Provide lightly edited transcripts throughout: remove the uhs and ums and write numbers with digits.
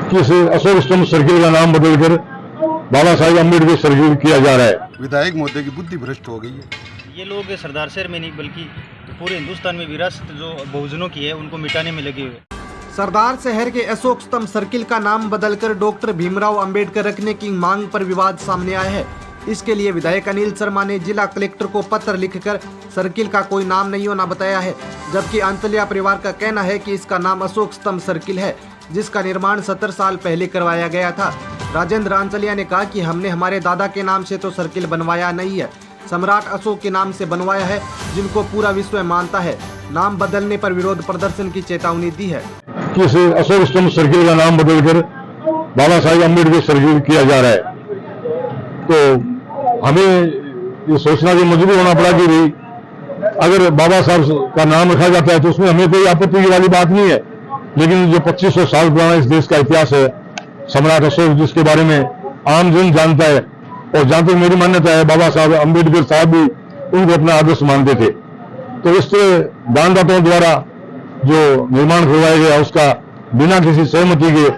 कि इसे अशोक स्तंभ सर्किल का नाम बदलकर बाबा साहेब अम्बेडकर सर्किल किया जा रहा है। विधायक महोदय की बुद्धि भ्रष्ट हो गई है। ये लोग सरदार शहर में नहीं बल्कि पूरे हिंदुस्तान में विरासत जो बहुजनों की है उनको मिटाने में लगे हुए। सरदार शहर के अशोक स्तंभ सर्किल का नाम बदलकर डॉक्टर भीमराव अंबेडकर रखने की मांग पर विवाद सामने आया है। इसके लिए विधायक अनिल शर्मा ने जिला कलेक्टर को पत्र लिखकर सर्किल का कोई नाम नहीं होना बताया है, जबकि आंचलिया परिवार का कहना है कि इसका नाम अशोक स्तंभ सर्किल है, जिसका निर्माण 70 साल पहले करवाया गया था। राजेंद्र आंचलिया ने कहा कि हमने हमारे दादा के नाम से तो सर्किल बनवाया नहीं है, सम्राट अशोक के नाम से बनवाया है, जिनको पूरा विश्व मानता है। नाम बदलने पर विरोध प्रदर्शन की चेतावनी दी है कि इसे अशोक स्तंभ सर्किल का नाम बदलकर बाबा साहेब अम्बेडकर सर्किल किया जा रहा है। तो हमें ये सोचना कि मजबूर होना पड़ा कि भाई अगर बाबा साहब का नाम रखा जाता है तो उसमें हमें कोई आपत्ति वाली बात नहीं है, लेकिन जो 2500 साल पुराना इस देश का इतिहास है, सम्राट अशोक जिसके बारे में आम जन जानता है, और जहां तक मेरी मान्यता है बाबा साहब अम्बेडकर साहब भी उनको अपना आदर्श मानते थे। तो इस दानदाताओं द्वारा जो निर्माण करवाया गया उसका बिना किसी सहमति के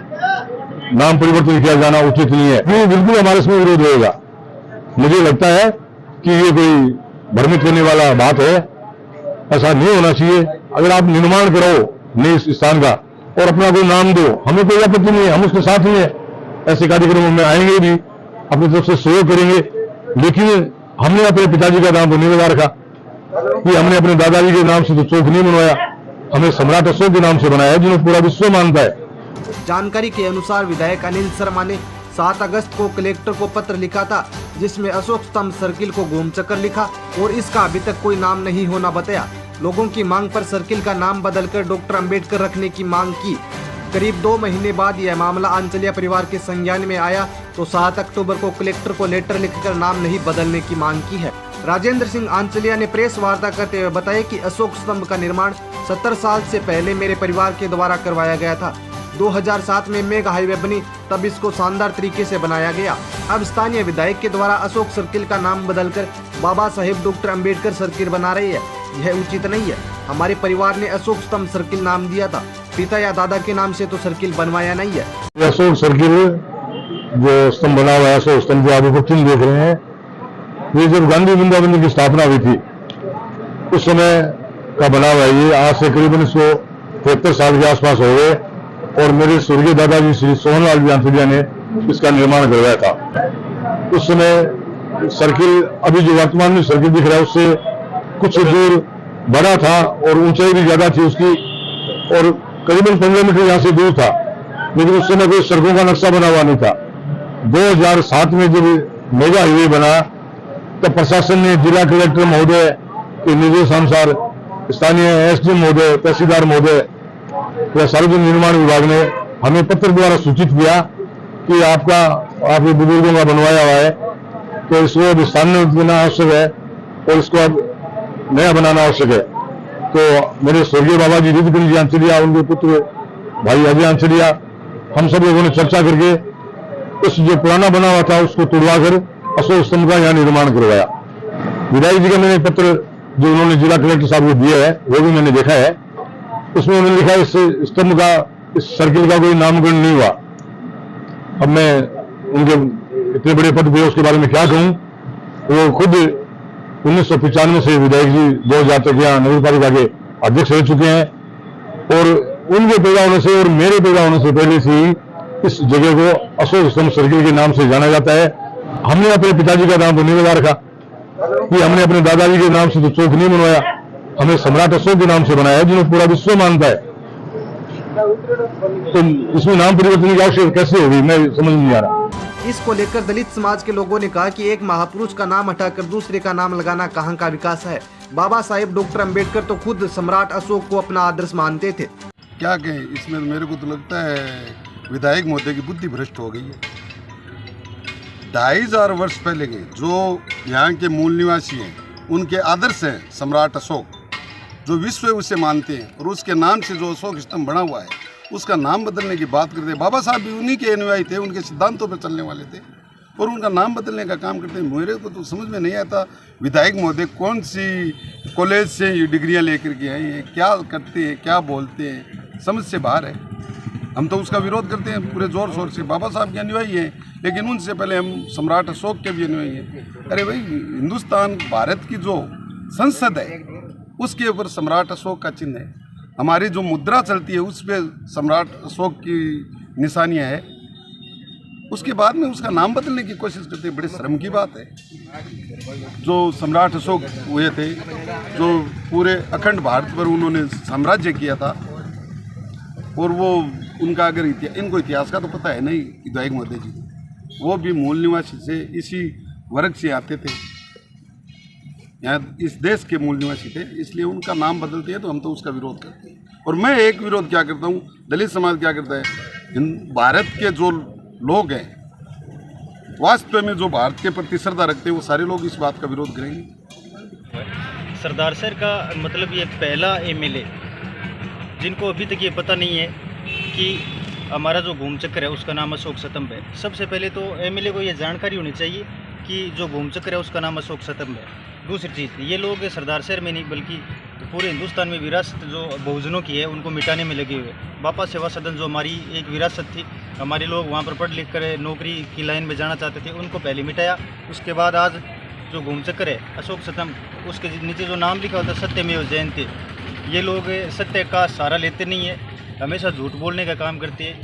नाम परिवर्तन किया जाना उचित नहीं है। ये बिल्कुल हमारे इसमें विरोध रहेगा। मुझे लगता है कि ये कोई भ्रमित करने वाला बात है, ऐसा नहीं होना चाहिए। अगर आप निर्माण करो नए स्थान का और अपना कोई नाम दो, हमें कोई आपत्ति नहीं है, हम उसके साथ ही हैं। ऐसे कार्यक्रमों में आएंगे भी, अपनी तरफ से सहयोग करेंगे, लेकिन हमने अपने पिताजी का नाम तो नहीं बता रखा कि हमने अपने दादाजी के नाम से तो चौक नहीं बनवाया, हमें सम्राट अशोक के नाम से बनाया है, जिन्हें पूरा विश्व मानता है। जानकारी के अनुसार विधायक अनिल शर्मा ने 7 अगस्त को कलेक्टर को पत्र लिखा था, जिसमें अशोक स्तंभ सर्किल को घूम चक्कर लिखा और इसका अभी तक कोई नाम नहीं होना बताया। लोगों की मांग पर सर्किल का नाम बदलकर डॉक्टर अंबेडकर रखने की मांग की। करीब 2 महीने बाद यह मामला आंचलिया परिवार के संज्ञान में आया तो 7 अक्टूबर को कलेक्टर को लेटर लिखकर नाम नहीं बदलने की मांग की है। राजेंद्र सिंह आंचलिया ने प्रेस वार्ता करते हुए बताया कि अशोक स्तंभ का निर्माण 70 साल से पहले मेरे परिवार के द्वारा करवाया गया था। 2007 में मेगा हाईवे बनी, तब इसको शानदार तरीके से बनाया गया। अब स्थानीय विधायक के द्वारा अशोक सर्किल का नाम बदलकर बाबा साहेब डॉक्टर अंबेडकर सर्किल बना रही है, यह उचित नहीं है। हमारे परिवार ने अशोक स्तंभ सर्किल नाम दिया था, पिता या दादा के नाम से तो सर्किल बनवाया नहीं है। अशोक सर्किल जो स्तंभ बना हुआ है, अशोक स्तंभ जो आप चिन्ह देख रहे हैं, ये जब गांधी वृंदावन की स्थापना हुई थी उस समय का बना हुआ है। ये आज से करीबन 173 साल के आसपास हो गए और मेरे स्वर्गीय दादाजी श्री सोहनलाल आंचलिया ने इसका निर्माण करवाया था। उस समय सर्किल, अभी जो वर्तमान में सर्किल दिख रहा है उससे कुछ दूर बड़ा था और ऊंचाई भी ज्यादा थी उसकी, और करीबन 15 मीटर यहाँ से दूर था, लेकिन उस समय कोई सड़कों का नक्शा बना हुआ नहीं था। 2007 में जब मेगा हाईवे बना तब प्रशासन ने जिला कलेक्टर महोदय के निर्देशानुसार स्थानीय एसडीएम महोदय, तहसीलदार महोदय या सार्वजनिक निर्माण विभाग ने हमें पत्र द्वारा सूचित किया कि आपके बुजुर्गों का बनवाया हुआ है, तो इसको अब स्थान में देना आवश्यक है और इसको अब नया बनाना आवश्यक है। तो मेरे स्वर्गीय बाबा जी रिद्धगंज जी आंचलिया, उनके पुत्र भाई अजय आंचलिया, हम सब लोगों ने चर्चा करके उस जो पुराना बना हुआ था उसको तोड़वा कर अशोक स्तंभ का यहाँ निर्माण करवाया। विधायक जी का मैंने पत्र जो उन्होंने जिला कलेक्टर साहब को दिया है वो भी मैंने देखा है। उसमें उन्होंने लिखा है इस स्तंभ का, इस सर्किल का कोई नामकरण नहीं हुआ। अब मैं उनके इतने बड़े पद पे उसके बारे में क्या कहूँ। वो खुद 1995 से विधायक जी 2000 तक यहाँ नगर पालिका के अध्यक्ष रह चुके हैं, और उनके पैदा होने से और मेरे पैदा होने से पहले से ही इस जगह को अशोक स्तंभ सर्किल के नाम से जाना जाता है। हमने अपने पिताजी का नाम तो नहीं बता रखा कि हमने अपने दादाजी के नाम से तो चौक नहीं बनवाया, हमें सम्राट अशोक के नाम से बनाया है, जिन्हें पूरा विश्व मानता है। तो इसमें नाम परिवर्तन की आवश्यकता कैसे होगी, मैं समझ नहीं आ रहा। इसको लेकर दलित समाज के लोगों ने कहा कि एक महापुरुष का नाम हटाकर दूसरे का नाम लगाना कहाँ का विकास है। बाबा साहेब डॉक्टर अंबेडकर तो खुद सम्राट अशोक को अपना आदर्श मानते थे। क्या कहें, इसमें मेरे को तो लगता है विधायक महोदय की बुद्धि भ्रष्ट हो गई है। 2500 वर्ष पहले के जो यहाँ के मूल निवासी हैं उनके आदर्श हैं सम्राट अशोक, जो विश्व उसे मानते हैं, और उसके नाम से जो अशोक स्तंभ बना हुआ है उसका नाम बदलने की बात करते हैं। बाबा साहब भी उन्हीं के अनुयायी थे, उनके सिद्धांतों पर चलने वाले थे, और उनका नाम बदलने का काम करते हैं। मेरे को तो समझ में नहीं आता विधायक महोदय कौन सी कॉलेज से ये डिग्रियाँ लेकर के आए हैं, क्या करते हैं, क्या बोलते हैं, समझ से बाहर है। हम तो उसका विरोध करते हैं पूरे जोर शोर से। बाबा साहब के अनुयायी हैं, लेकिन उनसे पहले हम सम्राट अशोक के भी अनुयायी हैं। अरे भाई, हिंदुस्तान भारत की जो संसद है उसके ऊपर सम्राट अशोक का चिन्ह है। हमारी जो मुद्रा चलती है उस पर सम्राट अशोक की निशानियाँ है। उसके बाद में उसका नाम बदलने की कोशिश करते हैं, बड़े शर्म की बात है। जो सम्राट अशोक हुए थे, जो पूरे अखंड भारत पर उन्होंने साम्राज्य किया था, और वो उनका अगर इनको इतिहास का तो पता है नहीं। विधायक महोदय जी वो भी मूल निवासी से इसी वर्ग से आते थे, यहाँ इस देश के मूल निवासी थे, इसलिए उनका नाम बदलते हैं तो हम तो उसका विरोध करते हैं। और मैं एक विरोध क्या करता हूँ, दलित समाज क्या करता है, भारत के जो लोग हैं वास्तव में जो भारत के प्रति श्रद्धा रखते हैं वो सारे लोग इस बात का विरोध करेंगे। सरदार सर का मतलब ये पहला एमएलए जिनको अभी तक ये पता नहीं है कि हमारा जो घूम चक्कर है उसका नाम अशोक स्तंभ है। सबसे पहले तो एमएलए को ये जानकारी होनी चाहिए कि जो घूम चक्कर है उसका नाम अशोक स्तंभ है। दूसरी चीज़, ये लोग सरदार शहर में नहीं बल्कि पूरे हिंदुस्तान में विरासत जो बहुजनों की है उनको मिटाने में लगे हुए। बापा सेवा सदन जो हमारी एक विरासत थी, हमारे लोग वहाँ पर पढ़ लिख कर नौकरी की लाइन में जाना चाहते थे, उनको पहले मिटाया। उसके बाद आज जो घूम चक्कर है अशोक स्तंभ, उसके नीचे जो नाम लिखा होता है सत्यमेव जयते, ये लोग सत्य का सहारा लेते नहीं है, हमेशा झूठ बोलने का काम करते हैं।